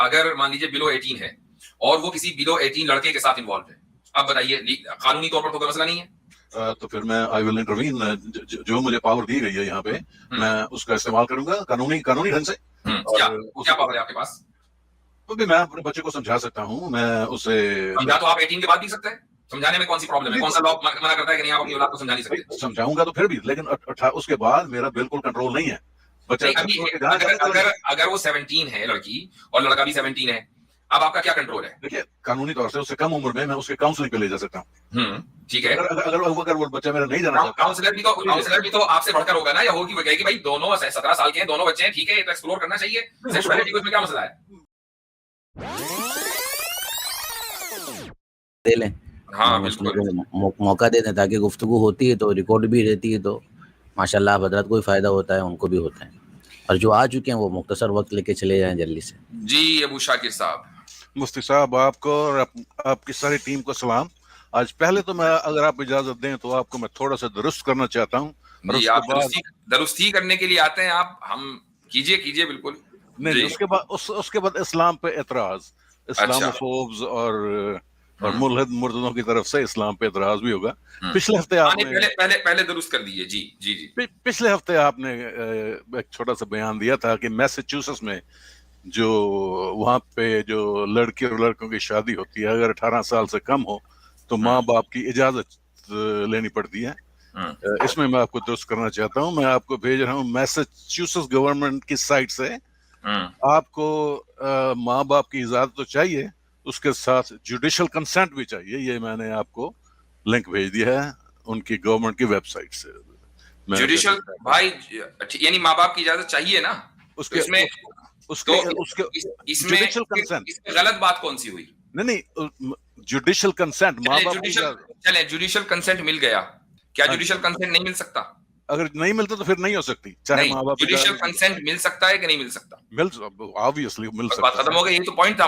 अगर मान लीजिए बिलो 18 है और वो किसी बिलो 18 लड़के के साथ इन्वॉल्व है, अब बताइए कानूनी तौर पर तो कोई मसला नहीं है? तो फिर मैं आई विल इंटरवीन, जो मुझे पावर दी गई है यहाँ पे मैं उसका इस्तेमाल करूंगा कानूनी ढंग से। क्या पावर है आपके पास? तो भी मैं अपने बच्चे को समझा सकता हूँ, मैं उसे समझा तो आप 18 के बाद भी सकते हैं, समझाने में कौन सी प्रॉब्लम है? कौन सा लॉ मना करता है कि नहीं आप अपनी औलाद को समझा नहीं सकते? समझाऊंगा तो फिर भी, लेकिन उसके बाद मेरा बिल्कुल कंट्रोल नहीं है। बच्चा अगर वो 17 है लड़की और लड़का भी 17 है, अब आपका क्या कंट्रोल है? देखिए कानूनी तौर से उससे कम उम्र में मैं उसके काउंसलिंग पे ले जा सकता हूँ। ठीक है। अगर वो बच्चा मेरा नहीं जाना चाहता, काउंसलर भी तो आपसे बढ़कर होगा ना, या होगी वजह कि भाई दोनों 17 साल के हैं, दोनों बच्चे हैं, ठीक है, ये तो एक्सप्लोर करना चाहिए सेक्सुअलिटी को, इसमें क्या मसला है? दे लें, हाँ बिल्कुल मौका दे दें ताकि गुफ्तगू होती है तो रिकॉर्ड भी रहती है, तो माशाल्लाह हजरत को भी फायदा होता है, उनको भी होता है, और जो आ चुके हैं वो मुख्तसर वक्त लेके चले जाएं जल्दी से। जी अबू शाकिर साहब। मुफ्ती साहब आपको और आपकी सारी टीम को सलाम। आज पहले तो मैं, अगर आप इजाजत दें तो आपको मैं थोड़ा सा दुरुस्त करना चाहता हूँ। जी आप दुरुस्ती करने के लिए आते हैं आप, हम कीजिए बिल्कुल। नहीं, उसके बाद इस्लाम पे एतराज, इस्लामोफोब्स और मुल्हिद की तरफ से इस्लाम पे एतराज भी होगा। पिछले हफ्ते आपने पहले दुरुस्त कर दीजिए। जी पिछले हफ्ते आपने एक छोटा सा बयान दिया था कि मैसेच्यूसेट्स में जो वहां पे जो लड़की और लड़कों की शादी होती है, अगर 18 साल से कम हो तो माँ बाप की इजाजत लेनी पड़ती है। इसमें मैं आपको दुरुस्त करना चाहता हूँ। मैं आपको भेज रहा हूँ मैसेच्यूसेट्स गवर्नमेंट की साइट से। आपको माँ बाप की इजाजत तो चाहिए, उसके साथ जुडिशियल कंसेंट भी चाहिए। ये मैंने आपको लिंक भेज दिया है उनकी गवर्नमेंट की वेबसाइट से। जुडिशियल भाई, यानी माँ बाप की इजाजत चाहिए ना? इसमें जुडिशियल कंसेंट, इसमें गलत बात कौन सी हुई? नहीं, जुडिशियल कंसेंट, माँ बाप चले जुडिशियल कंसेंट मिल गया, क्या जुडिशियल कंसेंट नहीं मिल सकता? अगर नहीं मिलता तो फिर नहीं हो सकती, चाहे माँ बाप। जुडिशियल कंसेंट मिल सकता है कि नहीं मिल सकता? ऑब्वियसली मिल सकता है। बात खत्म हो गई, यही तो पॉइंट था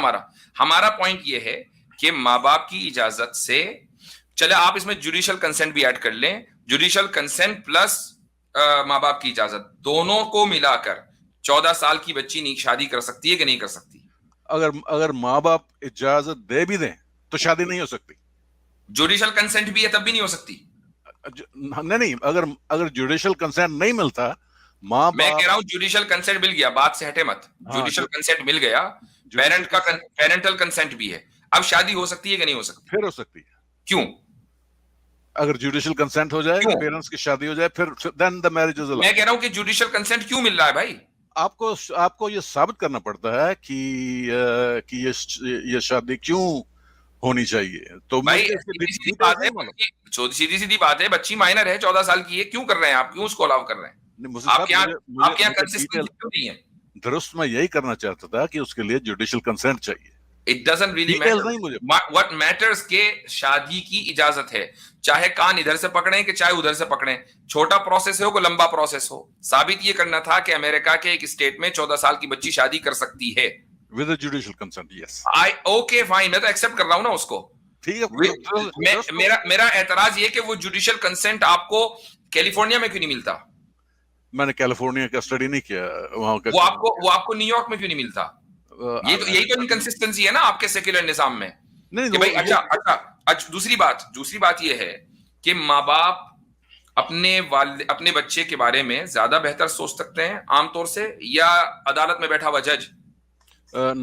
हमारा पॉइंट ये है कि माँ बाप की इजाजत से, चले आप इसमें जुडिशियल कंसेंट भी ऐड कर लें, जुडिशियल कंसेंट प्लस माँ बाप की इजाजत, दोनों को मिलाकर 14 साल की बच्ची शादी कर सकती है कि नहीं कर सकती? अगर माँ बाप इजाजत दे भी दें तो शादी नहीं हो सकती। जुडिशियल कंसेंट भी है तब भी नहीं हो सकती? नहीं, अगर जुडिशियल कंसेंट नहीं मिलता, मैं कह रहा हूं जुडिशियल कंसेंट मिल गया, बात से हटे मत, जुडिशियल कंसेंट मिल गया, पेरेंटल कंसेंट भी है, अब शादी हो सकती है कि नहीं हो सकती? फिर हो सकती है। क्यों? अगर जुडिशियल कंसेंट हो जाए, पेरेंट्स की शादी हो जाए, फिर then the marriage is allowed. मैं कह रहा हूं कि जुडिशियल कंसेंट क्यों मिल रहा है भाई? आपको ये साबित करना पड़ता है कि ये शादी क्यों होनी चाहिए। तो भाई सीधी सीधी बात है, बच्ची माइनर है, 14 साल की है, क्यों कर रहे हैं आप? क्यों उसको अलाउ कर रहे हैं? आपके यहाँ कंसिस्टेंसी क्यों नहीं है? दुरुस्त मैं यही करना चाहता था कि उसके लिए जुडिशियल कंसेंट चाहिए। It doesn't really matter. What matters के शादी की इजाजत है, चाहे कान इधर से पकड़े कि चाहे उधर से पकड़े, छोटा प्रोसेस हो कि लंबा प्रोसेस हो, साबित ये करना था कि अमेरिका के एक स्टेट में 14 साल की बच्ची शादी कर सकती है with judicial consent. Yes, okay fine, मैं तो एक्सेप्ट कर रहा हूं ना उसको, ठीक है। मेरा एतराज ये कि वो जुडिशियल कंसेंट आपको कैलिफोर्निया में क्यों नहीं मिलता? मैंने कैलिफोर्निया का स्टडी नहीं किया, वहां का वो आपको न्यूयॉर्क में क्यों नहीं मिलता? यही तो इनकंसिस्टेंसी है ना आपके सेक्युलर निजाम में। नहीं कि भाई अच्छा दूसरी बात ये है कि माँ बाप अपने बच्चे के बारे में ज्यादा बेहतर सोच सकते हैं आमतौर से, या अदालत में बैठा हुआ जज?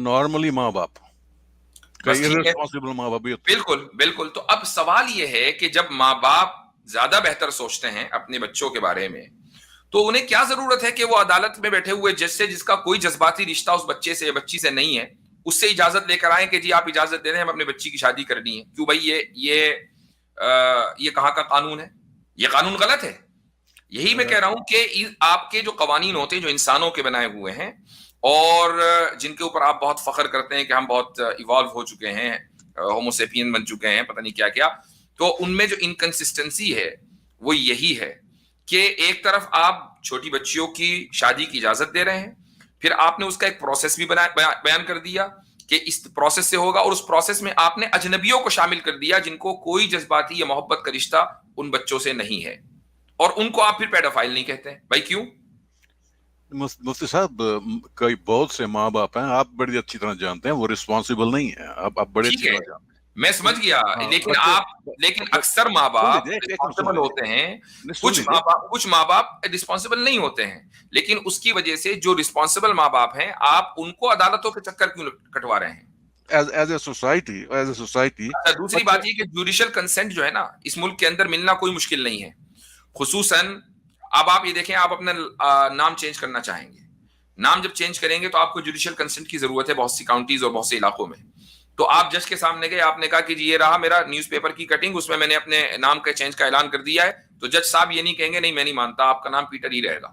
नॉर्मली माँ बाप, इररिस्पांसिबल माँ बाप भी। बिल्कुल। तो अब सवाल ये है कि जब माँ बाप ज्यादा बेहतर सोचते हैं अपने बच्चों के बारे में, तो उन्हें क्या जरूरत है कि वो अदालत में बैठे हुए जज से, जिसका कोई जज्बाती रिश्ता उस बच्चे से या बच्ची से नहीं है, उससे इजाजत लेकर आए कि जी आप इजाजत दे रहे हैं, हम अपने बच्ची की शादी करनी है? क्यों भाई, ये कहाँ का कानून है? ये कानून गलत है। यही मैं कह रहा हूं कि आपके जो कवानीन होते हैं, जो इंसानों के बनाए हुए हैं और जिनके ऊपर आप बहुत फख्र करते हैं कि हम बहुत इवॉल्व हो चुके हैं, होमोसेपियन बन चुके हैं, पता नहीं क्या क्या, तो उनमें जो इनकंसिस्टेंसी है वो यही है कि एक तरफ आप छोटी बच्चियों की शादी की इजाजत दे रहे हैं, फिर आपने उसका एक प्रोसेस भी बयान कर दिया कि इस प्रोसेस से होगा, और उस प्रोसेस में आपने अजनबियों को शामिल कर दिया जिनको कोई जज्बाती या मोहब्बत का रिश्ता उन बच्चों से नहीं है, और उनको आप फिर पेडोफाइल नहीं कहते हैं। भाई क्यों? मुफ्ती साहब, कई बहुत से माँ बाप हैं, आप बड़ी अच्छी तरह जानते हैं, वो रिस्पॉन्सिबल नहीं है। आप बड़े ठीक अच्छी है, तरह जानते मैं समझ गया, हैं। लेकिन अक्सर माँ सुन बाप लीजिए, एक मिनट सुन रिस्पॉन्सिबल लीजिए, होते हैं, नहीं सुन लीजिए। कुछ माँ बाप रिस्पॉन्सिबल नहीं होते हैं, लेकिन उसकी वजह से जो रिस्पॉन्सिबल माँ बाप हैं, आप उनको अदालतों के चक्कर क्यों कटवा रहे हैं? एज ए सोसाइटी अच्छा, दूसरी बच्चे, बात ये कि जुडिशियल कंसेंट जो है ना, इस मुल्क के अंदर मिलना कोई मुश्किल नहीं है। खुसूसन अब आप ये देखें, आप अपना नाम चेंज करना चाहेंगे, नाम जब चेंज करेंगे तो आपको जुडिशियल कंसेंट की जरूरत है बहुत सी काउंटीज और बहुत से इलाकों में। तो आप जज के सामने गए, आपने कहा कि जी ये रहा मेरा न्यूज़पेपर की कटिंग, उसमें मैंने अपने नाम के चेंज का ऐलान कर दिया है, तो जज साहब ये नहीं कहेंगे नहीं मैं नहीं मानता, आपका नाम पीटर ही रहेगा।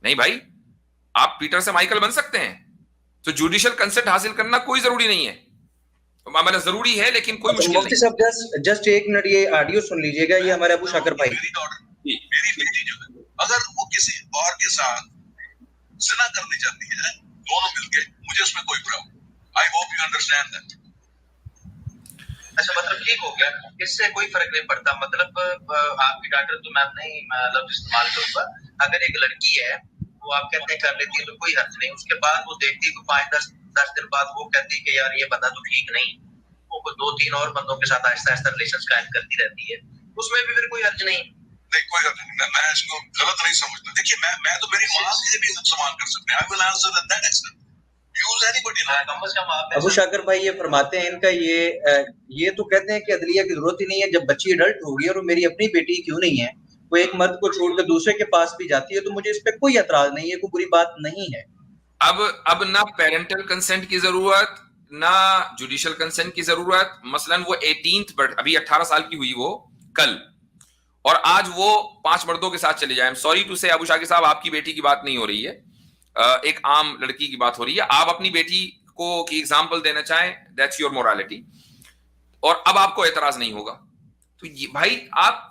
नहीं भाई, आप पीटर से माइकल बन सकते हैं, तो जुडिशियल कंसेंट हासिल करना कोई जरूरी नहीं है, मतलब जरूरी है लेकिन कोई मुश्किल मुफ्ती नहीं। साहब जस्ट एक मिनट ये ऑडियो सुन लीजिएगा, ये हमारे अबू शाकर भाई। मेरी बेटी जो है, अगर वो किसी और के साथ जिना करनी चाहती है, दोनों मिलके, मुझे उसमें कोई problem. I hope you understand that. अच्छा, मतलब ठीक हो गया, इससे कोई फर्क नहीं पड़ता। मतलब आपकी डॉक्टर तो मैं नहीं लफ्ज इस्तेमाल करूंगा, अगर एक लड़की है वो आप कहते हैं कर लेती है तो कोई हर्ज नहीं, उसके बाद वो देखती है तो 5-10 दिन बाद वो कहती है कि यार ये बंदा तो ठीक नहीं, वो 2-3 और बंदों के साथ आहिस्ता आहिस्ता रिलेशन कायम करती रहती है, उसमें भी फिर कोई हर्ज नहीं। नहीं, कोई हर्ज नहीं, मैं इसको गलत नहीं समझता। देखिए, मैं तो मेरी माँ से भी सवाल कर सकते हैं। I will answer at that extent. Use anybody, कम से कम आप अबू शाकर भाई ये फरमाते हैं, इनका ये तो कहते हैं कि अदलिया की जरूरत ही नहीं है, जब बच्ची अडल्ट होगी और वो मेरी अपनी बेटी क्यों नहीं है, वो एक मर्द को छोड़कर दूसरे के पास भी जाती है, तो मुझे इस पे कोई एतराज नहीं है, कोई बुरी बात नहीं है। अब ना पेरेंटल कंसेंट की जरूरत, ना जुडिशियल कंसेंट की जरूरत। मसलन वो 18th अभी 18 साल की हुई वो कल, और आज वो 5 मर्दों के साथ चले जाए। सॉरी टू से अबू शाकिर साहब, आपकी बेटी की बात नहीं हो रही है, एक आम लड़की की बात हो रही है। आप अपनी बेटी को की एग्जाम्पल देना चाहें, दैट्स योर मोरालिटी, और अब आपको एतराज नहीं होगा। तो ये भाई, आप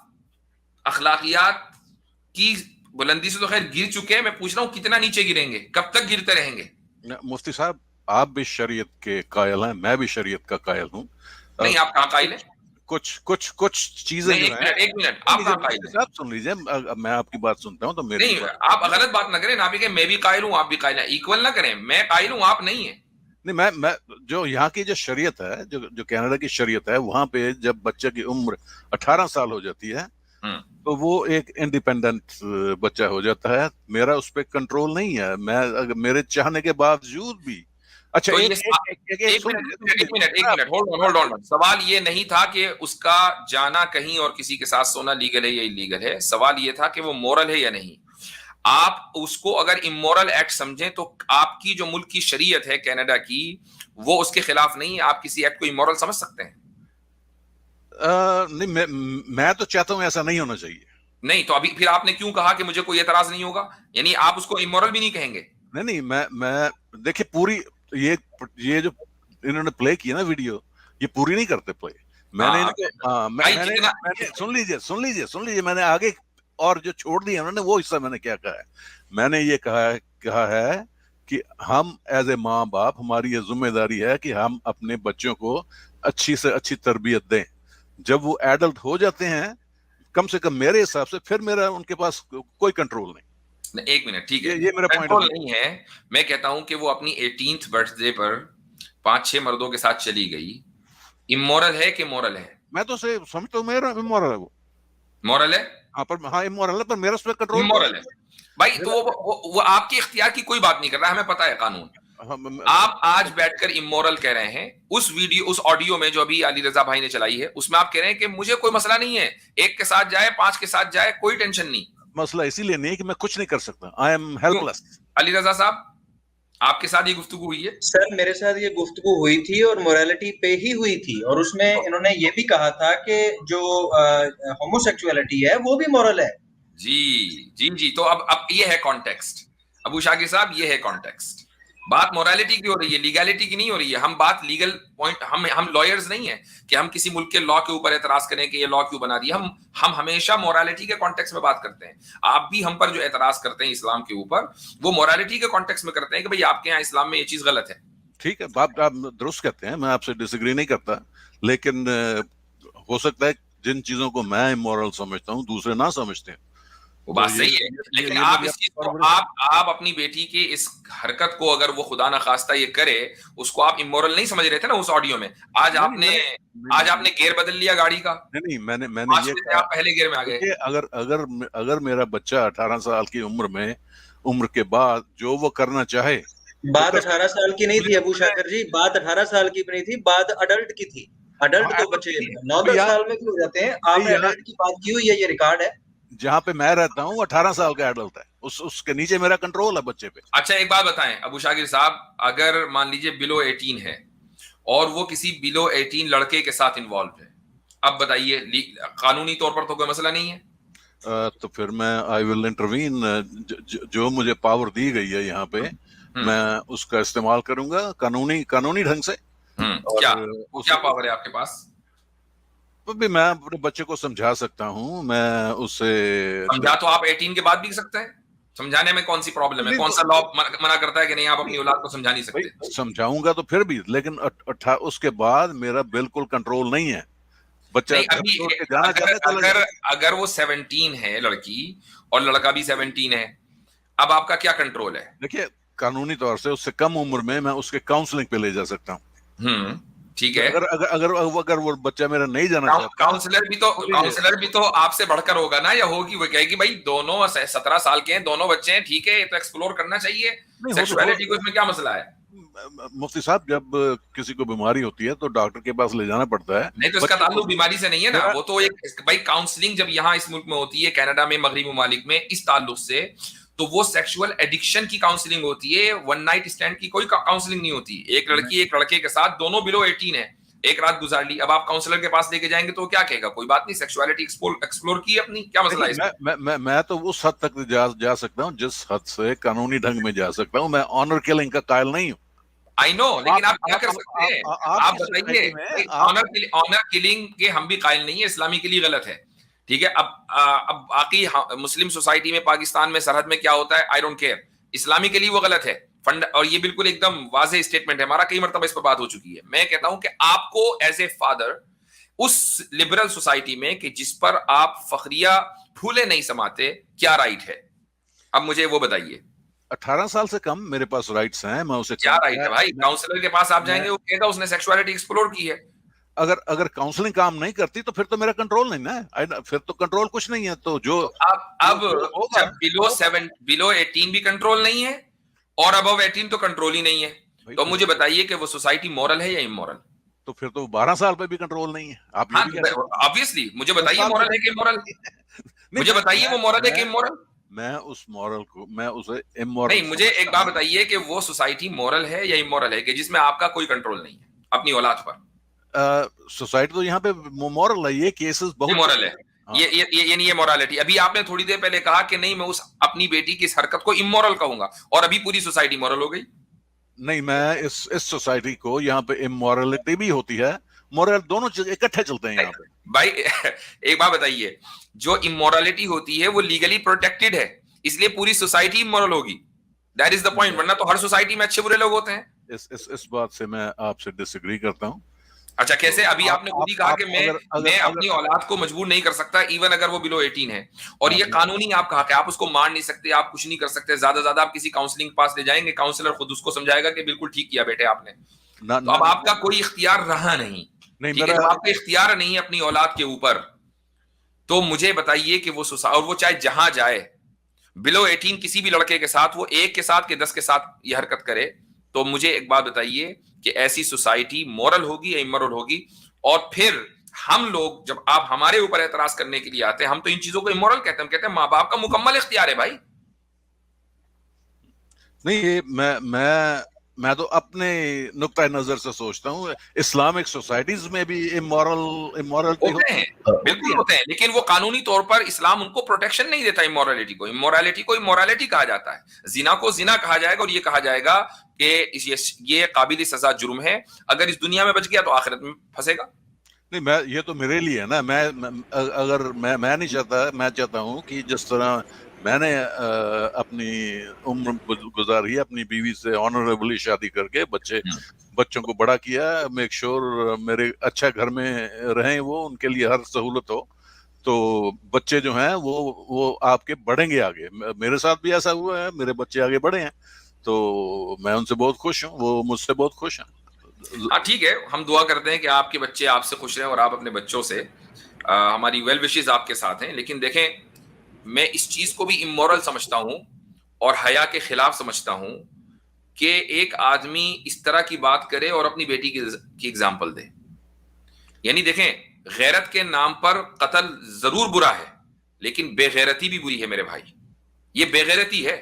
अखलाकियात की बुलंदी से तो खैर गिर चुके हैं, मैं पूछ रहा हूं कितना नीचे गिरेंगे, कब तक गिरते रहेंगे? मुफ्ती साहब, आप भी शरीयत के कायल हैं, मैं भी शरीयत का कायल हूँ। नहीं, आप कहां कायल हैं? कुछ चीजें जो हैं, एक मिनट, आप कहां कायल हैं? आप सुन लीजिए, मैं आपकी बात सुनता हूँ तो मेरी नहीं, आप गलत बात ना करें ना, भी मैं भी कायल हूं आप भी कायल हैं, इक्वल ना करें, मैं कायल हूं आप नहीं है। नहीं, मैं जो यहाँ की जो शरीयत है, जो कनाडा की शरीयत है, वहां पे जब बच्चे की उम्र 18 साल हो जाती है तो वो एक इंडिपेंडेंट बच्चा हो जाता है। मेरा उस पर कंट्रोल नहीं है, मैं मेरे चाहने के बावजूद भी। अच्छा, तो एक मिनट, होल्ड ऑन। सवाल ये नहीं था कि उसका जाना कहीं और किसी के साथ सोना लीगल है या इलीगल है, सवाल ये था कि वो मोरल है या नहीं। आप उसको अगर इमोरल एक्ट समझें तो आपकी जो मुल्क की शरीयत है कनाडा की, वो उसके खिलाफ नहीं है। आप किसी एक्ट को इमोरल समझ सकते हैं? नहीं, मैं तो चाहता हूं ऐसा नहीं होना चाहिए। नहीं, तो अभी फिर आपने क्यों कहा कि मुझे कोई एतराज नहीं होगा? यानी आप उसको इमोरल भी नहीं कहेंगे? नहीं, मैं देखिए, पूरी ये जो इन्होंने प्ले किया ना वीडियो, ये पूरी नहीं करते प्ले। मैंने इनको मैंने सुन लीजिए, मैंने आगे और जो छोड़ दिया उन्होंने, वो हिस्सा मैंने क्या कहा है। मैंने ये कहा है कि हम एज ए माँ बाप, हमारी ये जिम्मेदारी है कि हम अपने बच्चों को अच्छी से अच्छी तरबियत दें। जब वो एडल्ट हो जाते हैं, कम से कम मेरे हिसाब से, फिर मेरा उनके पास कोई कंट्रोल नहीं। एक मिनट, ठीक है, ये मेरा कंट्रोल नहीं है। मैं कहता हूं कि वो अपनी 18th बर्थडे पर 5-6 मर्दों के साथ चली गई, इमोरल है कि मोरल है? मैं तो समझता हूँ मेरा इमोरल है, वो मोरल है। हाँ, इमोरल है, पर मेरा उस पर कंट्रोल इमोरल है भाई। तो वो आपके इख्तियार की कोई बात नहीं कर रहा, हमें पता है कानून। आप आज बैठकर इमोरल कह रहे हैं। उस ऑडियो में जो अभी अली रजा भाई ने चलाई है, उसमें आप कह रहे हैं कि मुझे कोई मसला नहीं है, एक के साथ जाए, 5 के साथ जाए, कोई टेंशन नहीं। मसला इसीलिए नहीं है कि मैं कुछ नहीं कर सकता, आई एम हेल्पलेस। अली रजा साहब, आपके साथ ये गुफ्तगू हुई है? सर, मेरे साथ ये गुफ्तगू हुई थी और मोरालिटी पे ही हुई थी, और उसमें इन्होंने ये भी कहा था कि जो होमोसेक्सुअलिटी है वो भी मोरल है। जी। तो अब ये है कॉन्टेक्स्ट अबू शाकिर साहब, ये है कॉन्टेक्स्ट। बात मोरालिटी की हो रही है, लीगैलिटी की नहीं हो रही है। हम बात लीगल पॉइंट, हम लॉयर्स नहीं है कि हम किसी मुल्क के लॉ के ऊपर एतराज करें कि ये लॉ क्यों बना दिया। हम हमेशा मोरालिटी के कॉन्टेक्स्ट में बात करते हैं। आप भी हम पर जो एतराज करते हैं इस्लाम के ऊपर, वो मोरालिटी के कॉन्टेक्स्ट में करते हैं कि भाई आपके यहाँ इस्लाम में ये चीज गलत है। ठीक है, आप दुरुस्त कहते हैं, मैं आपसे डिसएग्री नहीं करता, लेकिन हो सकता है जिन चीजों को मैं इमोरल समझता हूँ दूसरे ना समझते हैं। वो बात तो सही है, लेकिन ये आप मेरी इस चीज को परवरिश। आप अपनी बेटी की इस हरकत को, अगर वो खुदा ना खास्ता ये करे, उसको आप इमोरल नहीं समझ रहे थे ना उस ऑडियो में। आज नहीं आपने नहीं, आज आपने गियर बदल लिया गाड़ी का, नहीं, मैंने ये 5 से कहा, आप पहले गियर में आ गए। देखिए अगर अगर अगर मेरा बच्चा 18 साल की उम्र के बाद जो वो करना चाहे, बात 18 साल की नहीं थी अबू शाकिर जी, बात 18 साल की भी नहीं थी, बात अडल्ट की थी। अडल्ट तो बच्चे 9-10 साल में भी हो जाते हैं, आपने अडल्ट की बात की हुई है, ये रिकॉर्ड है। जहाँ पे मैं रहता हूँ 18 साल का एडल्ट है, उसके नीचे मेरा कंट्रोल है बच्चे पे। अच्छा एक बात बताएं अबू शाकिर साहब, अगर मान लीजिए बिलो 18 है और वो किसी बिलो 18 लड़के के साथ इन्वॉल्व है, अब बताइए कानूनी तौर पर तो कोई मसला नहीं है? तो फिर मैं आई विल इंटरवीन, जो मुझे पावर दी गई है यहाँ पे मैं उसका इस्तेमाल करूंगा कानूनी ढंग से। और क्या पावर है आपके पास? तो भी मैं अपने बच्चे को समझा सकता हूँ, मैं उससे समझा तो आप 18 के बाद भी सकते हैं, समझाने में कौन सी प्रॉब्लम है? कौन सा लॉ मना करता है कि नहीं आप अपनी औलाद को समझा नहीं सकते? समझाऊंगा तो फिर भी, लेकिन उसके बाद मेरा बिल्कुल कंट्रोल नहीं है। बच्चा नहीं, अभी अगर वो 17 है लड़की और लड़का भी 17 है, अब आपका क्या कंट्रोल है? देखिए कानूनी तौर से उससे कम उम्र में मैं उसके काउंसलिंग पे ले जा सकता हूँ। ठीक है। अगर वो बच्चा मेरा नहीं जाना चाहता, काउंसलर भी तो आपसे बढ़कर होगा ना, या होगी? वो कहेगी भाई दोनों 17 साल के हैं, दोनों बच्चे हैं, ठीक है, ये तो एक्सप्लोर करना चाहिए सेक्सुअलिटी को, इसमें क्या मसला है? मुफ्ती साहब जब किसी को बीमारी होती है तो डॉक्टर के पास ले जाना पड़ता है। नहीं तो इसका ताल्लुक बीमारी से नहीं है ना, वो तो एक भाई काउंसलिंग जब यहाँ इस मुल्क में होती है, कनाडा में, मगरबी ममालिक में, इस ताल्लुक से तो वो सेक्सुअल एडिक्शन की काउंसलिंग होती है, वन नाइट स्टैंड की कोई काउंसलिंग नहीं होती। एक लड़की एक लड़के के साथ, दोनों बिलो 18 है, एक रात गुजार ली, अब आप काउंसलर के पास लेके जाएंगे तो क्या कहेगा? कोई बात नहीं, सेक्सुअलिटी एक्सप्लोर की अपनी, क्या मसला है? मैं तो उस हद तक जा सकता हूँ जिस हद से कानूनी ढंग में जा सकता हूँ। मैं ऑनर किलिंग का कायल नहीं हूँ। आई नो, लेकिन आप क्या कर सकते हैं? आप बताइए। ऑनर किलिंग के हम भी कायल नहीं है, इस्लामी के लिए गलत है, ठीक है। अब बाकी मुस्लिम सोसाइटी में, पाकिस्तान में, सरहद में क्या होता है, आई डोंट केयर, इस्लामी के लिए वो गलत है फंड, और ये बिल्कुल एकदम वाज़ेह स्टेटमेंट है हमारा, कई मरतबा इस पर बात हो चुकी है। मैं कहता हूं कि आपको एज ए फादर उस लिबरल सोसाइटी में कि जिस पर आप फखरिया फूले नहीं समाते, क्या राइट है? अब मुझे वो बताइए। 18 साल से कम मेरे पास राइट्स हैं, मैं उसे क्या राइट है भाई? काउंसलर के पास आप जाएंगे, वो कहेगा उसने सेक्सुअलिटी एक्सप्लोर की है। अगर काउंसलिंग काम नहीं करती तो फिर तो मेरा कंट्रोल नहीं ना, फिर तो कंट्रोल कुछ नहीं है। तो जो अब जब बिलो 18 भी कंट्रोल नहीं है और अबव 18 तो कंट्रोल ही नहीं है, तो मुझे बताइए कि वो सोसाइटी मॉरल है या इमोरल? तो फिर तो 12 साल पे भी कंट्रोल नहीं है। आप ऑब्वियसली मुझे बताइए मॉरल है कि इमोरल? मुझे बताइए वो मॉरल है कि इमोरल? मैं उसे इमोरल नहीं, मुझे एक बात बताइए कि वो सोसाइटी मॉरल है या इमोरल है कि जिसमें आपका कोई कंट्रोल नहीं है अपनी औलाद पर? सोसाइटी तो यहाँ पे मॉरल है, ये केसेस बहुत मॉरल है। ये मोरालिटी। अभी आपने थोड़ी देर पहले कहा कि नहीं मैं उस अपनी बेटी की इस हरकत को इमोरल कहूंगा, और अभी पूरी सोसाइटी मॉरल हो गई। नहीं, मैं इस सोसाइटी को यहाँ पे इमोरलिटी भी होती है, मॉरल दोनों इकट्ठे चलते हैं यहाँ पे। भाई एक बात बताइए, जो इमोरलिटी होती है वो लीगली प्रोटेक्टेड है, इसलिए पूरी सोसाइटी इमोरल होगी। दैट इज द पॉइंट, वरना तो हर सोसाइटी में अच्छे बुरे लोग होते हैं। इस बात से मैं आपसे डिसएग्री करता हूँ। अच्छा कैसे? अभी आपने खुद ही कहा कि मैं अपनी औलाद को मजबूर नहीं कर सकता इवन अगर वो बिलो 18 है, और ये कानूनी आप कहा कि आप उसको मार नहीं सकते, आप कुछ नहीं कर सकते, ज्यादा आप किसी काउंसलिंग पास ले जाएंगे, काउंसलर खुद उसको समझाएगा कि बिल्कुल ठीक किया बेटे आपने। तो अब आपका कोई इख्तियार रहा नहीं, ठीक है? जब आपका इख्तियार नहीं है अपनी औलाद के ऊपर, तो मुझे बताइए कि वो और वो चाहे जहां जाए, बिलो 18 किसी भी लड़के के साथ, वो एक के साथ के 10 के साथ ये हरकत करे, तो मुझे एक बात बताइए कि ऐसी सोसाइटी मॉरल होगी या इमोरल होगी? और फिर हम लोग जब आप हमारे ऊपर एतराज करने के लिए आते हैं, हम तो इन चीजों को इमोरल कहते हैं, हम कहते हैं माँ बाप का मुकम्मल इख्तियार है भाई। नहीं, ये मैं तो अपने नुक्ता नजर से सोचता हूँ, इस्लामिक सोसाइटीज में भी इमोरलिटी होते हैं, बिल्कुल होते हैं, लेकिन वो कानूनी तौर पर इस्लाम उनको प्रोटेक्शन नहीं देता इमोरलिटी को। इमोरलिटी कहा जाता है, जिना को जिना कहा जाएगा, और ये कहा जाएगा कि ये काबिल सजा जुर्म है, अगर इस दुनिया में बच गया तो आखिरत में फंसेगा। नहीं, ये तो मेरे लिए है ना, मैं नहीं चाहता, मैं चाहता हूँ कि जिस तरह मैंने अपनी उम्र गुजारी है अपनी बीवी से ऑनरेबली शादी करके, बच्चों को बड़ा किया, मेक श्योर मेरे अच्छा घर में रहें, वो उनके लिए हर सहूलत हो, तो बच्चे जो हैं वो आपके बढ़ेंगे आगे। मेरे साथ भी ऐसा हुआ है, मेरे बच्चे आगे बढ़े हैं, तो मैं उनसे बहुत खुश हूँ, वो मुझसे बहुत खुश हैं। हाँ ठीक है, हम दुआ करते हैं कि आपके बच्चे आपसे खुश रहें और आप अपने बच्चों से, हमारी वेल विशेस आपके साथ हैं। लेकिन देखें, मैं इस चीज को भी इमोरल समझता हूं और हया के खिलाफ समझता हूं कि एक आदमी इस तरह की बात करे और अपनी बेटी की एग्जाम्पल दे। यानी देखें, गैरत के नाम पर कत्ल जरूर बुरा है, लेकिन बेगैरती भी बुरी है मेरे भाई। ये बेगैरती है,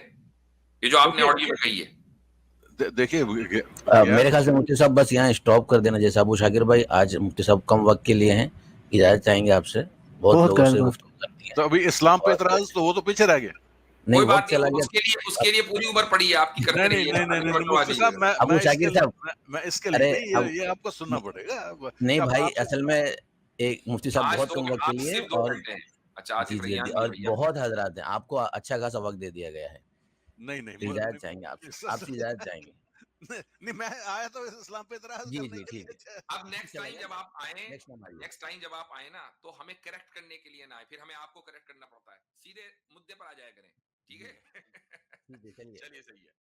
ये जो आपने ऑडियो में कही है। देखिए मेरे ख्याल से मुफ्ती साहब बस यहाँ स्टॉप कर देना। जैसा अबू शाकिर भाई, आज मुफ्ती साहब कम वक्त के लिए हैं, इजाजत चाहेंगे आपसे। बहुत लोगों से गुफ्तगू कर दी है। तो अभी इस्लाम पे इतराज, तो वो तो पीछे रह गया। नहीं, कोई बात वक्त नहीं, चला गया। उसके लिए पूरी उम्र पड़ी है आपकी, करते नहीं रहिए, नहीं नहीं नहीं, आगे नहीं बढ़वा मुफ्ती साहब, दीजिएगा। अबू शाकिर साहब, मैं इसके अरे लिए नहीं, अब ये आपको सुनना पड़ेगा। नहीं अब भाई, आपको असल में एक मुफ्ती साहब आज बहुत दो कम वक्त के आज लिए, सिर्फ 2 और घंटे हैं। अच्छा, जी आतिफ जी जी, रैयान भी और भैया। बहुत हजरात हैं, आपको अच्छा खासा वक्त दे दिया गया है। नहीं तो नहीं इजाजत चाहेंगे आपसे इजाजत चाहेंगे। नहीं, मैं आया तो इस्लाम पे इतराज जी करने जी, के ठीक लिए। है। अब नेक्स्ट टाइम जब आप आए, नेक्स्ट टाइम आइए। ना, तो हमें करेक्ट करने के लिए ना आए, फिर हमें आपको करेक्ट करना पड़ता है। सीधे मुद्दे पर आ जाया करें, ठीक जी है? ठीक है, चलिए। चलिए, सही है।